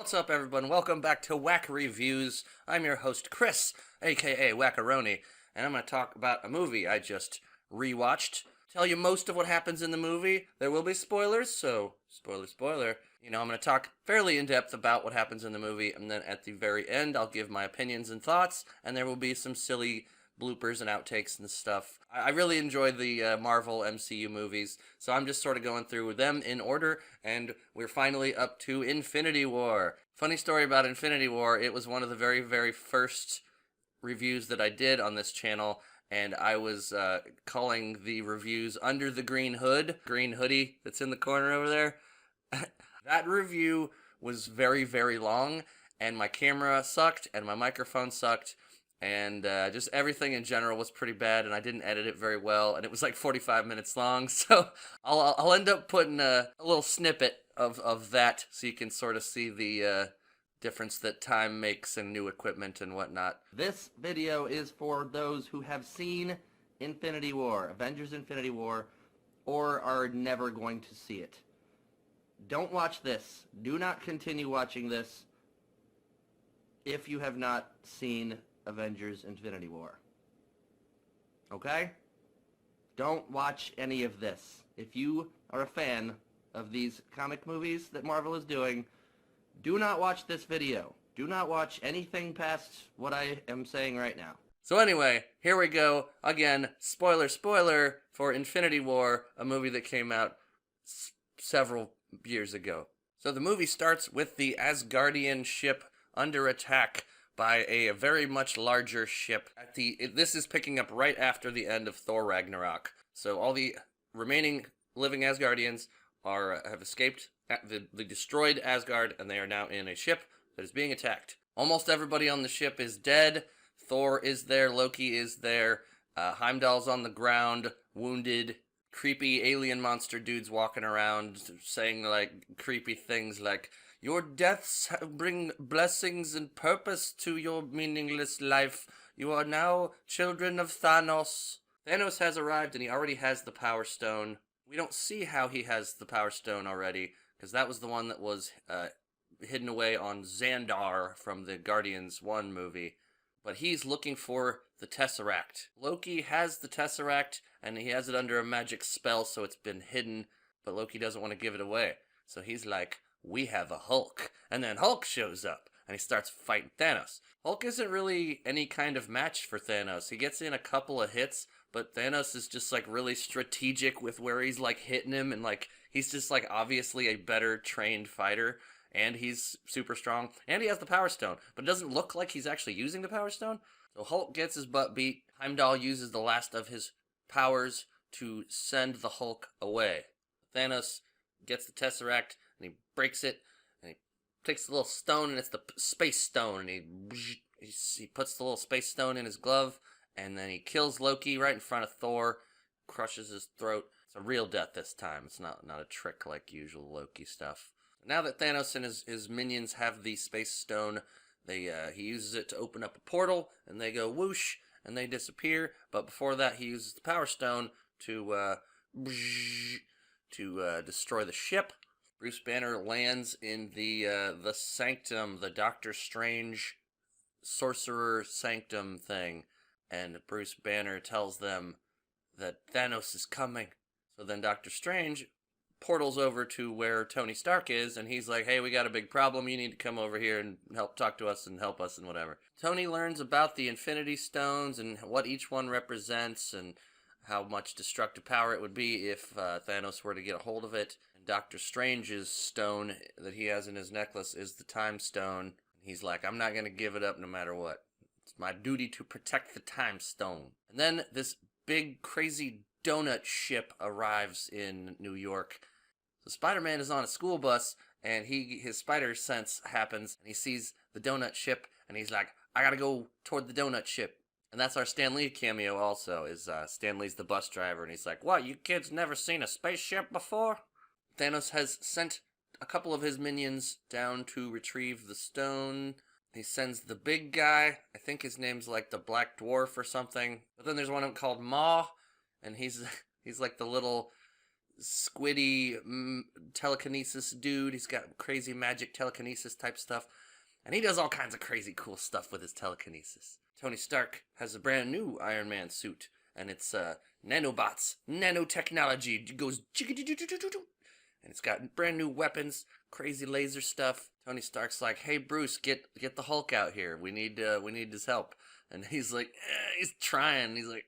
What's up, everyone? Welcome back to Wack Reviews. I'm your host, Chris, aka Wackaroni, and I'm going to talk about a movie I just rewatched. Tell you most of what happens in the movie. There will be spoilers, so spoiler. I'm going to talk fairly in depth about what happens in the movie, and then at the very end, I'll give my opinions and thoughts, and there will be some silly bloopers and outtakes and stuff. I really enjoy the Marvel MCU movies, so I'm just sort of going through them in order, and we're finally up to Infinity War. Funny story about Infinity War, it was one of the very, very first reviews that I did on this channel, and I was calling the reviews Under the Green hoodie that's in the corner over there. That review was very, very long, and my camera sucked, and my microphone sucked, and just everything in general was pretty bad, and I didn't edit it very well, and it was like 45 minutes long, so I'll end up putting a little snippet of that so you can sort of see the difference that time makes in new equipment and whatnot. This video is for those who have seen Infinity War, Avengers Infinity War, or are never going to see it. Don't watch this. Do not continue watching this if you have not seen Avengers Infinity War. Okay? Don't watch any of this. If you are a fan of these comic movies that Marvel is doing, do not watch this video. Do not watch anything past what I am saying right now. So anyway, here we go. Again, spoiler for Infinity War, a movie that came out several years ago. So the movie starts with the Asgardian ship under attack by a very much larger ship. This is picking up right after the end of Thor Ragnarok. So all the remaining living Asgardians have escaped the destroyed Asgard, and they are now in a ship that is being attacked. Almost everybody on the ship is dead. Thor is there, Loki is there, Heimdall's on the ground, wounded. Creepy alien monster dudes walking around saying like creepy things like, "Your deaths bring blessings and purpose to your meaningless life. You are now children of Thanos." Thanos has arrived, and he already has the Power Stone. We don't see how he has the Power Stone already, because that was the one that was hidden away on Xandar from the Guardians 1 movie. But he's looking for the Tesseract. Loki has the Tesseract, and he has it under a magic spell, so it's been hidden, but Loki doesn't want to give it away. So he's like, "We have a Hulk." And then Hulk shows up, and he starts fighting Thanos. Hulk isn't really any kind of match for Thanos. He gets in a couple of hits, but Thanos is just like really strategic with where he's like hitting him, and like he's just like obviously a better trained fighter, and he's super strong, and he has the Power Stone, but it doesn't look like he's actually using the Power Stone. So Hulk gets his butt beat. Heimdall uses the last of his powers to send the Hulk away. Thanos gets the Tesseract, and he breaks it, and he takes the little stone, and it's the space stone, and he puts the little space stone in his glove, and then he kills Loki right in front of Thor, crushes his throat. It's a real death this time. It's not a trick like usual Loki stuff. Now that Thanos and his minions have the space stone, he uses it to open up a portal, and they go whoosh, and they disappear. But before that, he uses the Power Stone to destroy the ship. Bruce Banner lands in the Sanctum, the Doctor Strange Sorcerer Sanctum thing, and Bruce Banner tells them that Thanos is coming. So then Doctor Strange portals over to where Tony Stark is, and he's like, "Hey, we got a big problem. You need to come over here and talk to us and help us and whatever." Tony learns about the Infinity Stones and what each one represents and how much destructive power it would be if Thanos were to get a hold of it. And Doctor Strange's stone that he has in his necklace is the Time Stone. He's like, "I'm not going to give it up no matter what. It's my duty to protect the Time Stone." And then this big, crazy donut ship arrives in New York. So Spider-Man is on a school bus, and his spider sense happens, and he sees the donut ship, and he's like, "I gotta go toward the donut ship." And that's our Stan Lee cameo also, is Stan Lee's the bus driver, and he's like, "What, you kids never seen a spaceship before?" Thanos has sent a couple of his minions down to retrieve the stone. He sends the big guy, I think his name's like the Black Dwarf or something, but then there's one of them called Ma, and he's like the little squiddy telekinesis dude. He's got crazy magic telekinesis type stuff. And he does all kinds of crazy cool stuff with his telekinesis. Tony Stark has a brand new Iron Man suit. And it's nanobots, nanotechnology. It goes and it's got brand new weapons, crazy laser stuff. Tony Stark's like, "Hey Bruce, get the Hulk out here. We need his help." And he's like, he's trying. He's like,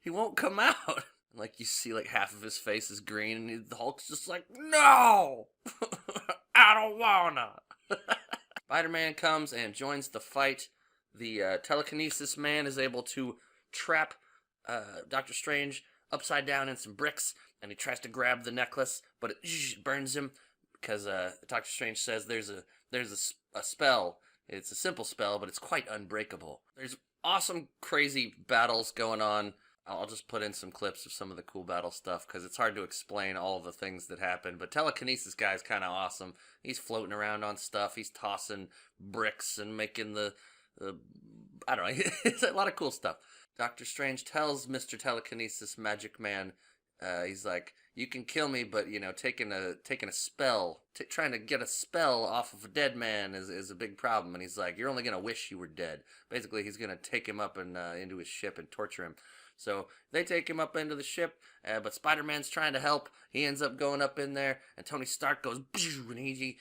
he won't come out. And like you see, like half of his face is green, and the Hulk's just like, "No, I don't wanna." Spider-Man comes and joins the fight. The telekinesis man is able to trap Doctor Strange upside down in some bricks, and he tries to grab the necklace, but it burns him because Doctor Strange says there's a spell. It's a simple spell, but it's quite unbreakable. There's awesome, crazy battles going on. I'll just put in some clips of some of the cool battle stuff because it's hard to explain all of the things that happen. But telekinesis guy is kind of awesome. He's floating around on stuff. He's tossing bricks and making I don't know. It's a lot of cool stuff. Doctor Strange tells Mr. Telekinesis Magic Man, he's like, "You can kill me, but taking a spell, trying to get a spell off of a dead man is a big problem." And he's like, "You're only gonna wish you were dead." Basically, he's gonna take him up and into his ship and torture him. So they take him up into the ship, but Spider-Man's trying to help. He ends up going up in there, and Tony Stark goes, and he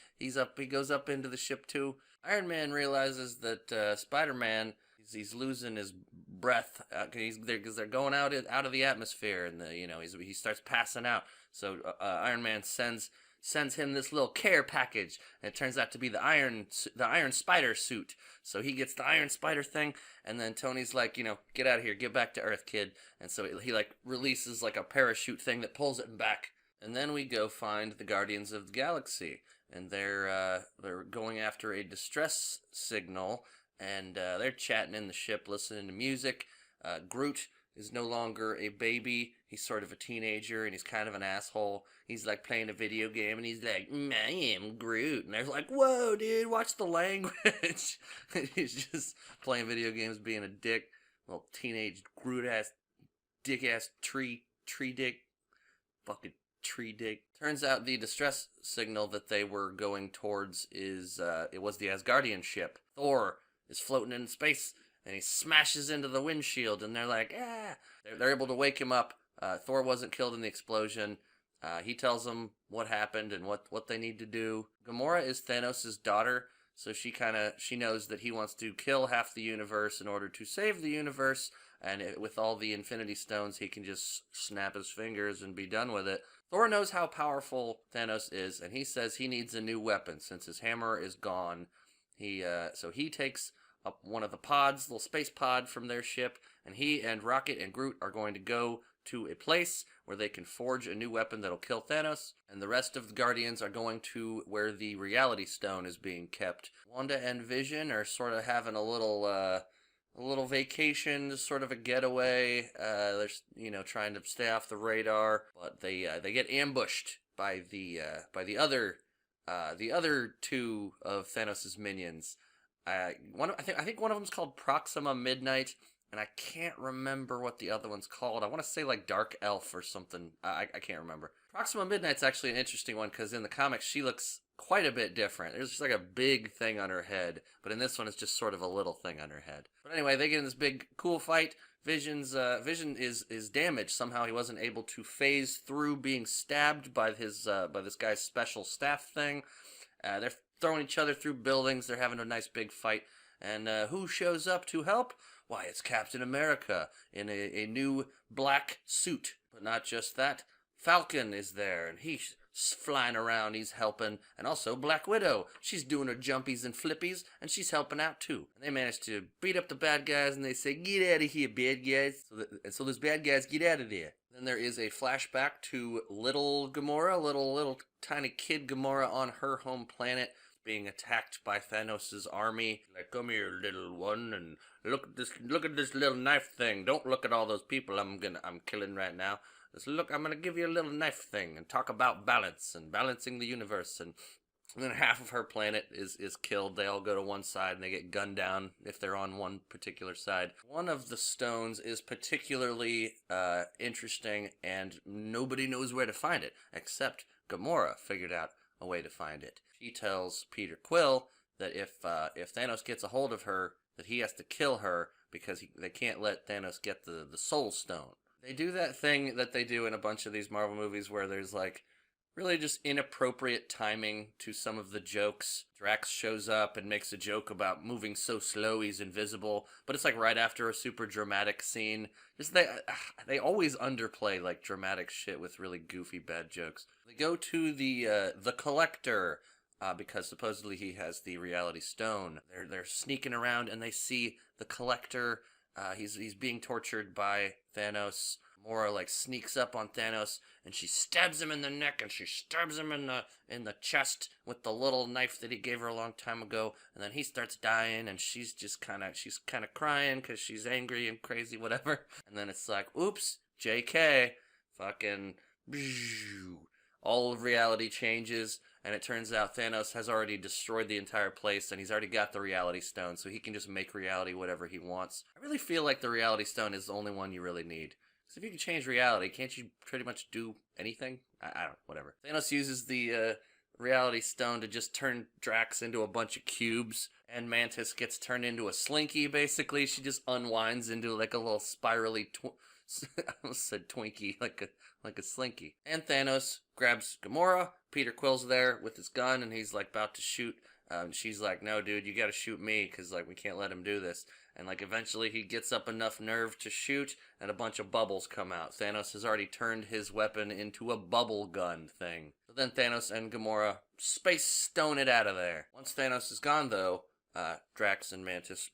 goes up into the ship too. Iron Man realizes that Spider-Man, he's losing his breath because they're going out of the atmosphere, and he starts passing out. So Iron Man sends him this little care package, and it turns out to be the Iron Spider suit. So he gets the Iron Spider thing, and then Tony's like, "Get out of here, get back to Earth, kid." And so he like releases like a parachute thing that pulls it back. And then we go find the Guardians of the Galaxy, and they're going after a distress signal. And they're chatting in the ship, listening to music. Groot is no longer a baby. He's sort of a teenager, and he's kind of an asshole. He's like playing a video game, and he's like, "I am Groot." And they're like, "Whoa, dude, watch the language." He's just playing video games, being a dick. Little teenage Groot-ass, dick-ass tree dick. Fucking tree dick. Turns out the distress signal that they were going towards it was the Asgardian ship. Thor is floating in space, and he smashes into the windshield, and they're like, "Ah!" They're able to wake him up. Thor wasn't killed in the explosion. He tells them what happened and what they need to do. Gamora is Thanos' daughter, so she knows that he wants to kill half the universe in order to save the universe, and with all the Infinity Stones, he can just snap his fingers and be done with it. Thor knows how powerful Thanos is, and he says he needs a new weapon since his hammer is gone. So he takes up one of the pods, little space pod from their ship, and he and Rocket and Groot are going to go to a place where they can forge a new weapon that'll kill Thanos, and the rest of the Guardians are going to where the Reality Stone is being kept. Wanda and Vision are sort of having a little vacation, just sort of a getaway. They're trying to stay off the radar, but they get ambushed by the other two of Thanos' minions. I think one of them's called Proxima Midnight, and I can't remember what the other one's called. I want to say like Dark Elf or something. I can't remember. Proxima Midnight's actually an interesting one because in the comics she looks quite a bit different. There's just like a big thing on her head, but in this one it's just sort of a little thing on her head. But anyway, they get in this big cool fight. Vision is damaged somehow. He wasn't able to phase through being stabbed by this guy's special staff thing. They're throwing each other through buildings. They're having a nice big fight. And who shows up to help? Why, it's Captain America in a new black suit. But not just that. Falcon is there, and he's flying around. He's helping. And also Black Widow. She's doing her jumpies and flippies, and she's helping out too. And they manage to beat up the bad guys, and they say, "Get out of here, bad guys." So those bad guys get out of there. Then there is a flashback to little Gamora, little tiny kid Gamora on her home planet, being attacked by Thanos' army. Like, "Come here, little one, and look at this little knife thing. Don't look at all those people I'm killing right now. Just look, I'm gonna give you a little knife thing and talk about balance and balancing the universe." And And then half of her planet is killed. They all go to one side and they get gunned down if they're on one particular side. One of the stones is particularly interesting, and nobody knows where to find it, except Gamora figured out a way to find it. She tells Peter Quill that if Thanos gets a hold of her, that he has to kill her because they can't let Thanos get the Soul Stone. They do that thing that they do in a bunch of these Marvel movies where there's like really just inappropriate timing to some of the jokes. Drax shows up and makes a joke about moving so slow he's invisible, but it's like right after a super dramatic scene. Just they always underplay like dramatic shit with really goofy bad jokes. They go to the Collector. Because supposedly he has the Reality Stone. They're sneaking around and they see the Collector. He's being tortured by Thanos. Gamora like sneaks up on Thanos and she stabs him in the neck and she stabs him in the chest with the little knife that he gave her a long time ago. And then he starts dying and she's kind of crying because she's angry and crazy, whatever. And then it's like, oops, JK, fucking. All of reality changes, and it turns out Thanos has already destroyed the entire place, and he's already got the Reality Stone, so he can just make reality whatever he wants. I really feel like the Reality Stone is the only one you really need. Because if you can change reality, can't you pretty much do anything? I don't know, whatever. Thanos uses the Reality Stone to just turn Drax into a bunch of cubes, and Mantis gets turned into a slinky, basically. She just unwinds into like a little spirally I almost said Twinkie, like a slinky. And Thanos grabs Gamora. Peter Quill's there with his gun, and he's like about to shoot. She's like, "No, dude, you gotta shoot me, cause like we can't let him do this." And like eventually he gets up enough nerve to shoot, and a bunch of bubbles come out. Thanos has already turned his weapon into a bubble gun thing. So then Thanos and Gamora space stone it out of there. Once Thanos is gone, though, Drax and Mantis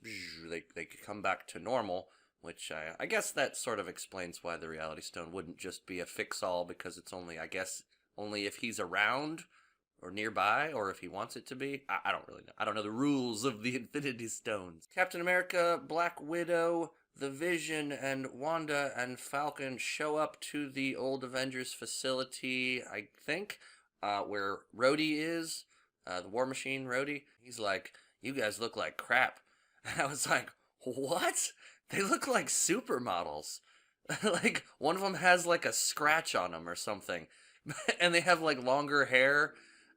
they come back to normal. Which I guess that sort of explains why the Reality Stone wouldn't just be a fix-all, because it's only, I guess, only if he's around or nearby, or if he wants it to be. I don't really know. I don't know the rules of the Infinity Stones. Captain America, Black Widow, the Vision, and Wanda and Falcon show up to the old Avengers facility, I think, where Rhodey is, the War Machine Rhodey. He's like, "You guys look like crap." And I was like, what? They look like supermodels. Like, one of them has, like, a scratch on them or something. And they have, like, longer hair.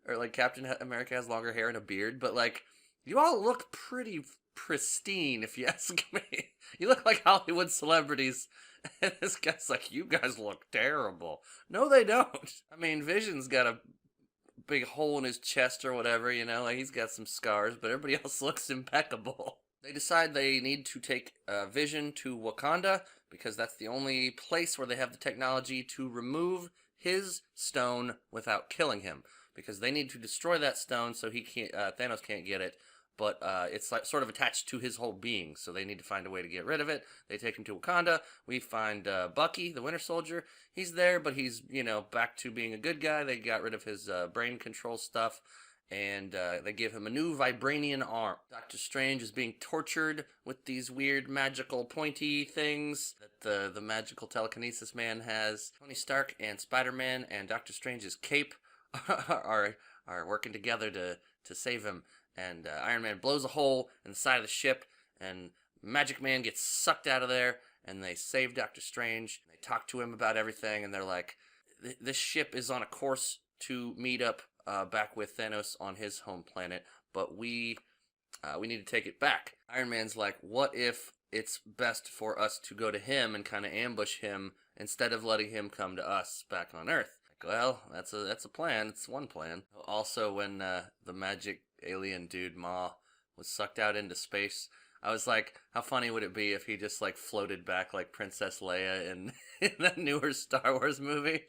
Or, like, Captain America has longer hair and a beard. But, like, you all look pretty pristine, if you ask me. You look like Hollywood celebrities. And this guy's like, "You guys look terrible." No, they don't. I mean, Vision's got a big hole in his chest or whatever, you know. Like, he's got some scars. But everybody else looks impeccable. They decide they need to take Vision to Wakanda, because that's the only place where they have the technology to remove his stone without killing him. Because they need to destroy that stone so he can't, Thanos can't get it, but it's like sort of attached to his whole being, so they need to find a way to get rid of it. They take him to Wakanda. We find Bucky, the Winter Soldier. He's there, but he's, back to being a good guy. They got rid of his brain control stuff. And they give him a new vibranium arm. Doctor Strange is being tortured with these weird magical pointy things that the magical telekinesis man has. Tony Stark and Spider-Man and Doctor Strange's cape are working together to save him. And Iron Man blows a hole in the side of the ship, and Magic Man gets sucked out of there, and they save Doctor Strange. They talk to him about everything, and they're like, "This ship is on a course to meet up back with Thanos on his home planet, but we need to take it back." Iron Man's like, "What if it's best for us to go to him and kind of ambush him instead of letting him come to us back on Earth?" Like, well, that's a plan. It's one plan. Also, when the magic alien dude Ma was sucked out into space, I was like, how funny would it be if he just like floated back like Princess Leia in that newer Star Wars movie?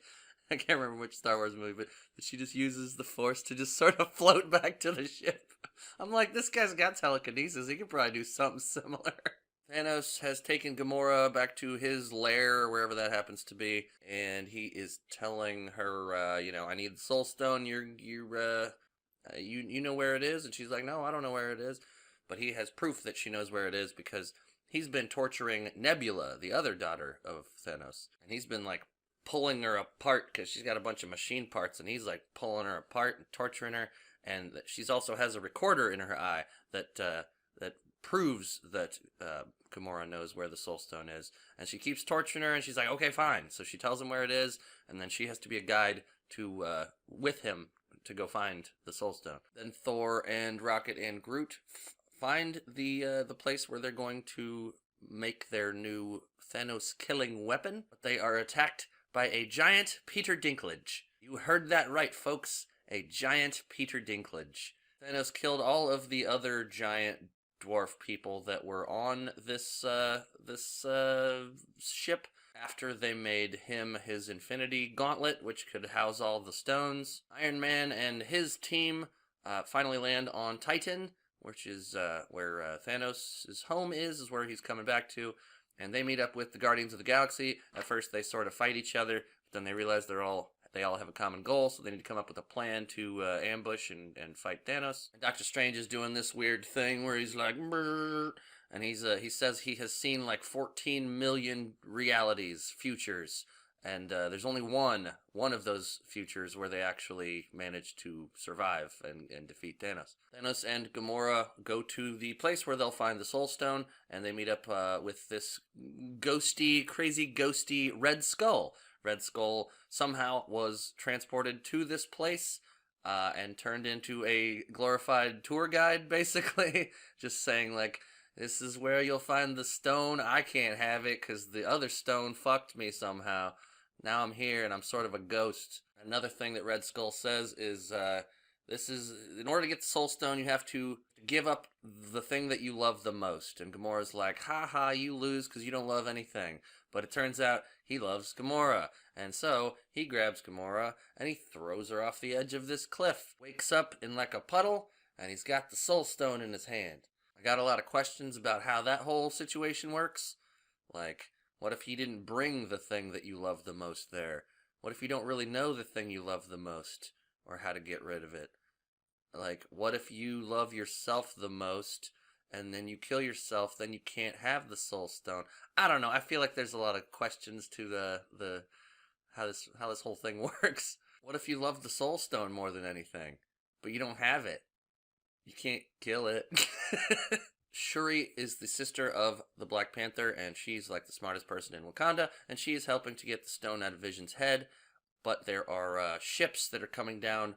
I can't remember which Star Wars movie, but she just uses the Force to just sort of float back to the ship. I'm like, this guy's got telekinesis. He could probably do something similar. Thanos has taken Gamora back to his lair, or wherever that happens to be, and he is telling her, "I need the Soul Stone. You know where it is?" And she's like, "No, I don't know where it is." But he has proof that she knows where it is, because he's been torturing Nebula, the other daughter of Thanos, and he's been like pulling her apart because she's got a bunch of machine parts, and he's like pulling her apart and torturing her. and that she's also has a recorder in her eye that that proves that Gamora knows where the Soul Stone is, and she keeps torturing her, and she's like, okay, fine. So she tells him where it is, and then she has to be a guide to with him to go find the Soul Stone. Then Thor and Rocket and Groot find the place where they're going to make their new Thanos killing weapon, but they are attacked by a giant Peter Dinklage. You heard that right, folks. A giant Peter Dinklage. Thanos killed all of the other giant dwarf people that were on this ship after they made him his Infinity Gauntlet, which could house all the stones. Iron Man and his team finally land on Titan, which is where Thanos' home is where he's coming back to, and they meet up with the Guardians of the Galaxy. At first they sort of fight each other, but then they realize they all have a common goal, so they need to come up with a plan to ambush and fight Thanos. And Doctor Strange is doing this weird thing where he's like, brrr, and he says he has seen like 14 million realities, futures, and there's only one of those futures where they actually manage to survive and defeat Thanos. Thanos and Gamora go to the place where they'll find the Soul Stone, and they meet up with this crazy ghosty Red Skull. Red Skull somehow was transported to this place and turned into a glorified tour guide, basically. Just saying, like, this is where you'll find the stone. I can't have it because the other stone fucked me somehow. Now I'm here and I'm sort of a ghost. Another thing that Red Skull says is, this is, in order to get the Soul Stone, you have to give up the thing that you love the most. And Gamora's like, ha, you lose because you don't love anything. But it turns out he loves Gamora. And so he grabs Gamora and he throws her off the edge of this cliff. Wakes up in like a puddle and he's got the Soul Stone in his hand. I got a lot of questions about how that whole situation works. Like, what if he didn't bring the thing that you love the most there? What if you don't really know the thing you love the most or how to get rid of it? Like, what if you love yourself the most and then you kill yourself, then you can't have the Soul Stone? I don't know. I feel like there's a lot of questions to the how this whole thing works. What if you love the Soul Stone more than anything, but you don't have it? You can't kill it. Shuri is the sister of the Black Panther, and she's like the smartest person in Wakanda, and she is helping to get the stone out of Vision's head, but there are ships that are coming down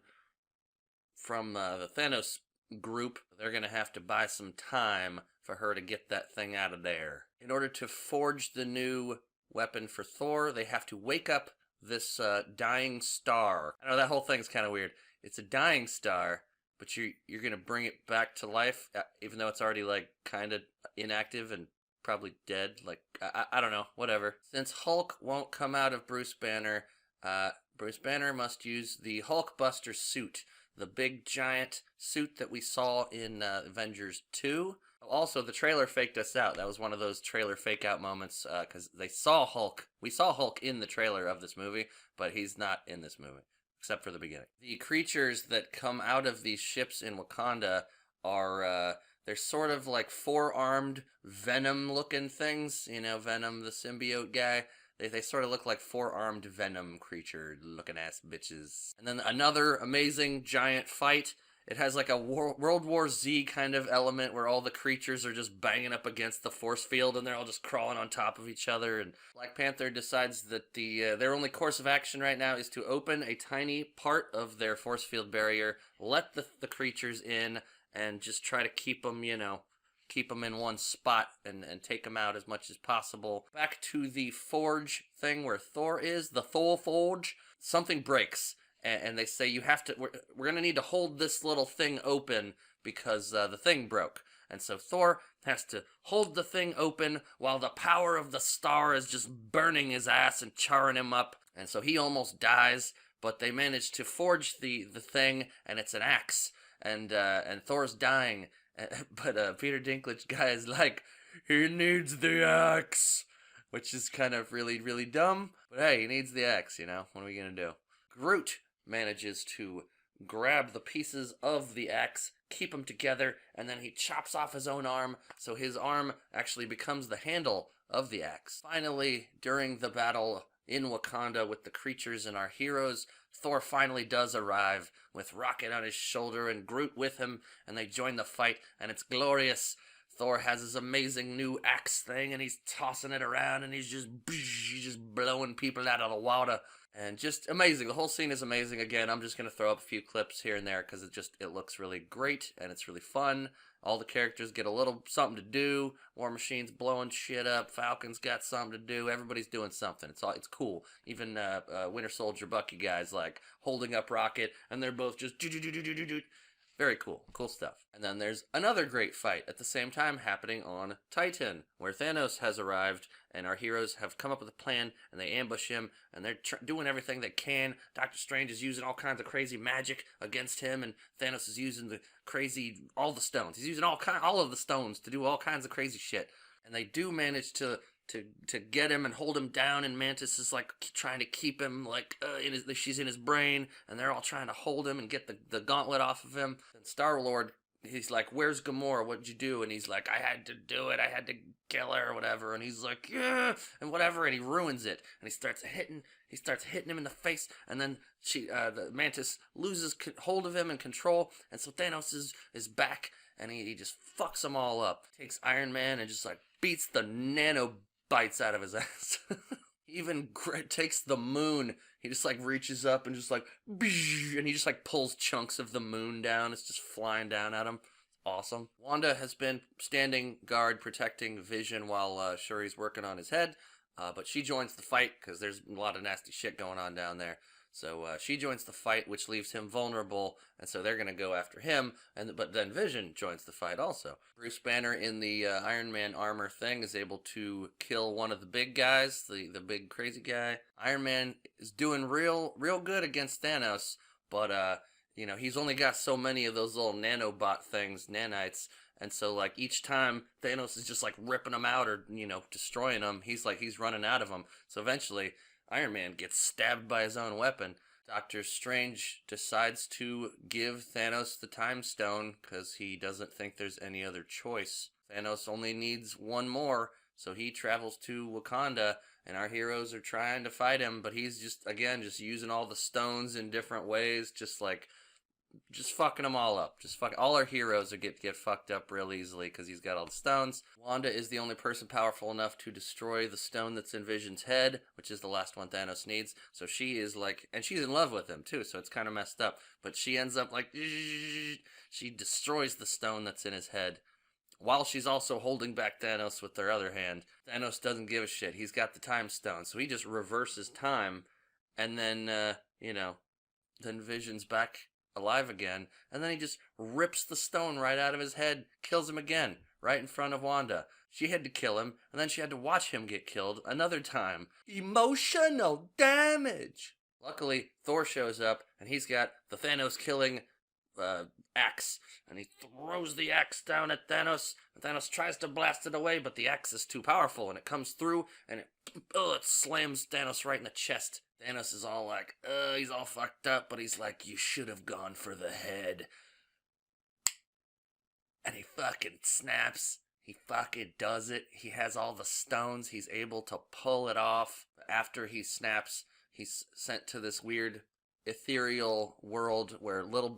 from the Thanos group. They're going to have to buy some time for her to get that thing out of there. In order to forge the new weapon for Thor, they have to wake up this dying star. I know that whole thing's kind of weird. It's a dying star, but you're going to bring it back to life, even though it's already, like, kind of inactive and probably dead. Like, I don't know, whatever. Since Hulk won't come out of Bruce Banner, Bruce Banner must use the Hulkbuster suit, the big giant suit that we saw in Avengers 2. Also, the trailer faked us out. That was one of those trailer fake out moments, because they saw Hulk. We saw Hulk in the trailer of this movie, but he's not in this movie, except for the beginning. The creatures that come out of these ships in Wakanda are, they're sort of like four-armed Venom-looking things. You know, Venom, the symbiote guy. They sort of look like four-armed Venom creature-looking ass bitches. And then another amazing giant fight. It has like a World War Z kind of element where all the creatures are just banging up against the force field and they're all just crawling on top of each other. And Black Panther decides that their only course of action right now is to open a tiny part of their force field barrier, let the creatures in, and just try to keep them, you know, keep them in one spot and take them out as much as possible. Back to the forge thing where Thor is, the Thor forge, something breaks. And they say, we're going to need to hold this little thing open because the thing broke. And so Thor has to hold the thing open while the power of the star is just burning his ass and charring him up. And so he almost dies, but they manage to forge the thing, and it's an axe. And Thor's dying. But Peter Dinklage guy is like, he needs the axe. Which is kind of really, really dumb. But hey, he needs the axe, you know? What are we going to do? Groot manages to grab the pieces of the axe, keep them together, and then he chops off his own arm, so his arm actually becomes the handle of the axe. Finally, during the battle, in Wakanda with the creatures and our heroes. Thor finally does arrive with Rocket on his shoulder and Groot with him, and they join the fight, and it's glorious. Thor has his amazing new axe thing, and he's tossing it around, and he's just blowing people out of the water, and just amazing. The whole scene is amazing. Again, I'm just gonna throw up a few clips here and there because it looks really great and it's really fun. All the characters get a little something to do. War Machine's blowing shit up. Falcon's got something to do. Everybody's doing something. It's cool. Even Winter Soldier Bucky guys like holding up Rocket, and they're both just very cool stuff. And then there's another great fight at the same time happening on Titan, where Thanos has arrived, and our heroes have come up with a plan, and they ambush him, and they're doing everything they can. Doctor Strange is using all kinds of crazy magic against him, and Thanos is using all the stones. He's using all of the stones to do all kinds of crazy shit, and they do manage to get him and hold him down, and Mantis is like trying to keep him like she's in his brain, and they're all trying to hold him and get the gauntlet off of him. And Star-Lord, he's like, "Where's Gamora? What'd you do?" And he's like, "I had to do it. I had to kill her or whatever." And he's like, "Yeah," and whatever, and he ruins it. And he starts hitting him in the face, and then the Mantis loses hold of him and control, and so Thanos is back, and he just fucks them all up. Takes Iron Man and just like beats the bites out of his ass. He even takes the moon. He just like reaches up and just like, and he just like pulls chunks of the moon down. It's just flying down at him. Awesome. Wanda has been standing guard protecting Vision while Shuri's working on his head. But she joins the fight because there's a lot of nasty shit going on down there. So she joins the fight, which leaves him vulnerable, and so they're going to go after him, but then Vision joins the fight also. Bruce Banner in the Iron Man armor thing is able to kill one of the big guys, the big crazy guy. Iron Man is doing real good against Thanos, but he's only got so many of those little nanobot things, nanites, and so like each time Thanos is just like ripping them out or destroying them, he's running out of them. So eventually Iron Man gets stabbed by his own weapon. Doctor Strange decides to give Thanos the Time Stone because he doesn't think there's any other choice. Thanos only needs one more, so he travels to Wakanda, and our heroes are trying to fight him, but he's just using all the stones in different ways, just fucking them all up. All our heroes get fucked up real easily because he's got all the stones. Wanda is the only person powerful enough to destroy the stone that's in Vision's head, which is the last one Thanos needs. So she is like, and she's in love with him too, so it's kind of messed up. But she ends up like, she destroys the stone that's in his head, while she's also holding back Thanos with her other hand. Thanos doesn't give a shit. He's got the Time Stone, so he just reverses time, and then, then Vision's back alive again, and then he just rips the stone right out of his head, kills him again, right in front of Wanda. She had to kill him, and then she had to watch him get killed another time. Emotional damage! Luckily, Thor shows up, and he's got the Thanos killing axe, and he throws the axe down at Thanos, and Thanos tries to blast it away, but the axe is too powerful, and it comes through, and it slams Thanos right in the chest. Thanos is all like, he's all fucked up, but he's like, "You should have gone for the head." And he fucking snaps. He fucking does it. He has all the stones. He's able to pull it off. After he snaps, he's sent to this weird ethereal world where little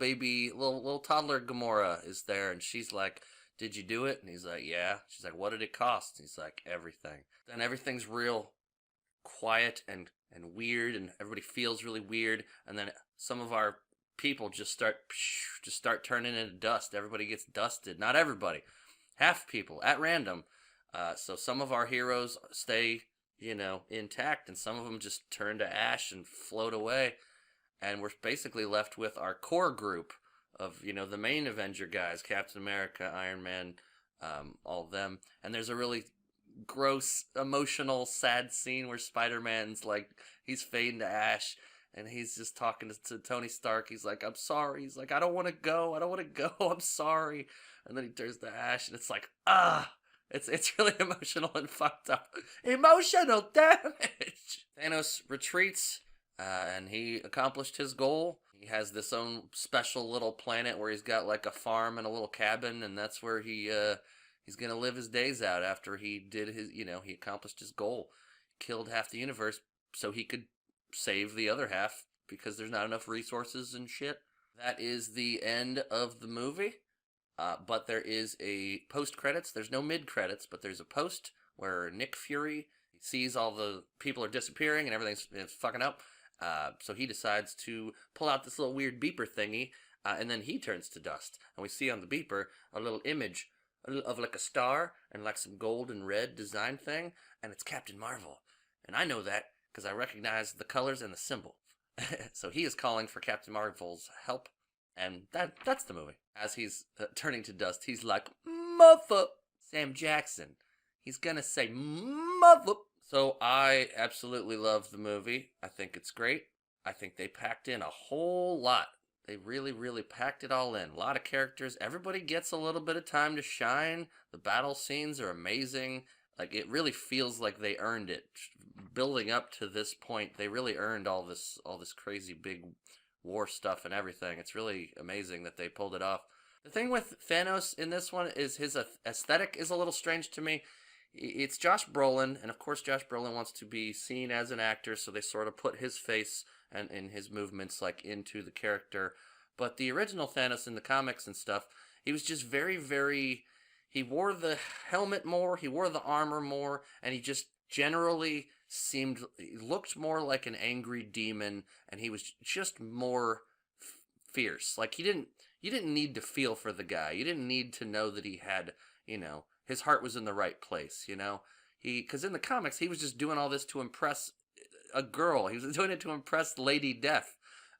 toddler Gamora is there, and she's like, "Did you do it?" And he's like, "Yeah." She's like, "What did it cost?" And he's like, "Everything." Then everything's real quiet and weird, and everybody feels really weird, and then some of our people just start turning into dust. Everybody gets dusted. Not everybody. Half people at random. So some of our heroes stay, intact, and some of them just turn to ash and float away. And we're basically left with our core group of, the main Avenger guys, Captain America, Iron Man, all of them. And there's a really gross, emotional, sad scene where Spider-Man's like, he's fading to ash, and he's just talking to Tony Stark. He's like, "I'm sorry." He's like, "I don't want to go. I'm sorry." And then he turns to ash, and it's like, it's really emotional and fucked up. Emotional damage! Thanos retreats, and he accomplished his goal. He has this own special little planet where he's got like a farm and a little cabin, and that's where he's gonna live his days out after he did his, he accomplished his goal. Killed half the universe, so he could save the other half because there's not enough resources and shit. That is the end of the movie. But there is a post credits. There's no mid credits, but there's a post where Nick Fury sees all the people are disappearing and everything's fucking up. So he decides to pull out this little weird beeper thingy, and then he turns to dust. And we see on the beeper a little image of like a star and like some gold and red design thing, and it's Captain Marvel. And I know that because I recognize the colors and the symbol. So he is calling for Captain Marvel's help, and that's the movie. As he's turning to dust, he's like, "Mother!" Sam Jackson. He's gonna say, "Mother!" So I absolutely love the movie. I think it's great. I think they packed in a whole lot. They really, really packed it all in. A lot of characters. Everybody gets a little bit of time to shine. The battle scenes are amazing. Like, it really feels like they earned it. Building up to this point, they really earned all this crazy big war stuff and everything. It's really amazing that they pulled it off. The thing with Thanos in this one is his aesthetic is a little strange to me. It's Josh Brolin, and of course Josh Brolin wants to be seen as an actor, so they sort of put his face and his movements like into the character. But the original Thanos in the comics and stuff, he was just very, very... He wore the helmet more, he wore the armor more, and he just generally he looked more like an angry demon, and he was just more fierce. Like, you didn't need to feel for the guy. You didn't need to know that he had, his heart was in the right place, because in the comics, he was just doing all this to impress a girl. He was doing it to impress Lady Death.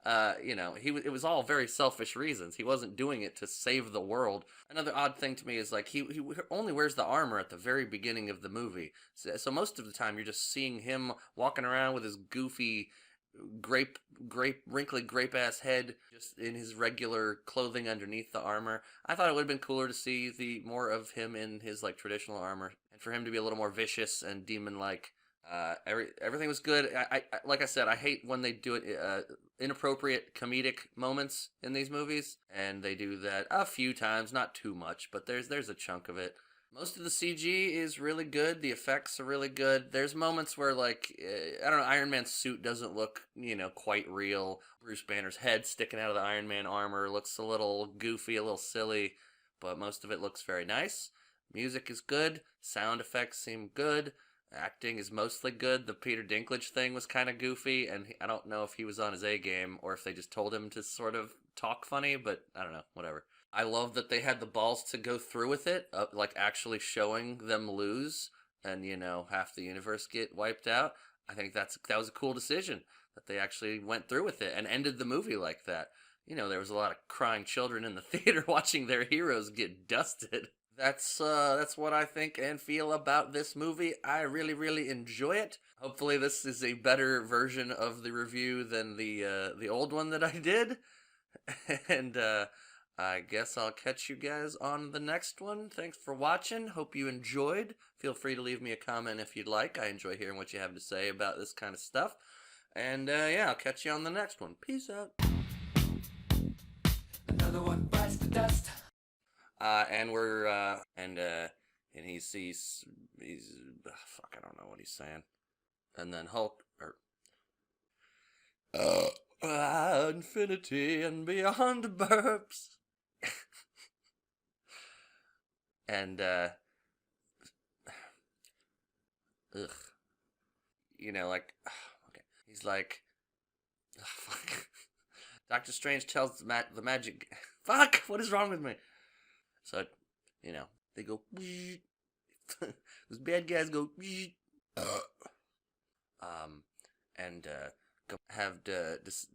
It was all very selfish reasons. He wasn't doing it to save the world. Another odd thing to me is like he only wears the armor at the very beginning of the movie. So most of the time you're just seeing him walking around with his goofy wrinkly grape ass head just in his regular clothing underneath the armor. I thought it would have been cooler to see the more of him in his like traditional armor and for him to be a little more vicious and demon like. Everything was good. I like I said, I hate when they do it inappropriate comedic moments in these movies, and they do that a few times, not too much, but there's a chunk of it. Most of the CG is really good. The effects are really good. There's moments where like I don't know, Iron Man's suit doesn't look quite real. Bruce Banner's head sticking out of the Iron Man armor looks a little goofy, a little silly, but most of it looks very nice. Music is good. Sound effects seem good. Acting is mostly good. The Peter Dinklage thing was kind of goofy, and I don't know if he was on his A game or if they just told him to sort of talk funny, but I don't know, whatever. I love that they had the balls to go through with it, like actually showing them lose and, half the universe get wiped out. I think that was a cool decision, that they actually went through with it and ended the movie like that. There was a lot of crying children in the theater watching their heroes get dusted. That's what I think and feel about this movie. I really, really enjoy it. Hopefully this is a better version of the review than the old one that I did. And I guess I'll catch you guys on the next one. Thanks for watching. Hope you enjoyed. Feel free to leave me a comment if you'd like. I enjoy hearing what you have to say about this kind of stuff. And yeah, I'll catch you on the next one. Peace out. Another one bites the dust. And he's fuck, I don't know what he's saying. And then Hulk, infinity and beyond burps. And, okay. He's like, fuck. Doctor Strange tells the magic, fuck, what is wrong with me? So, they go, those bad guys go, and go have this,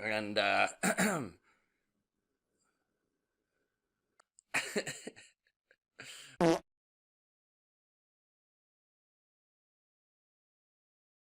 and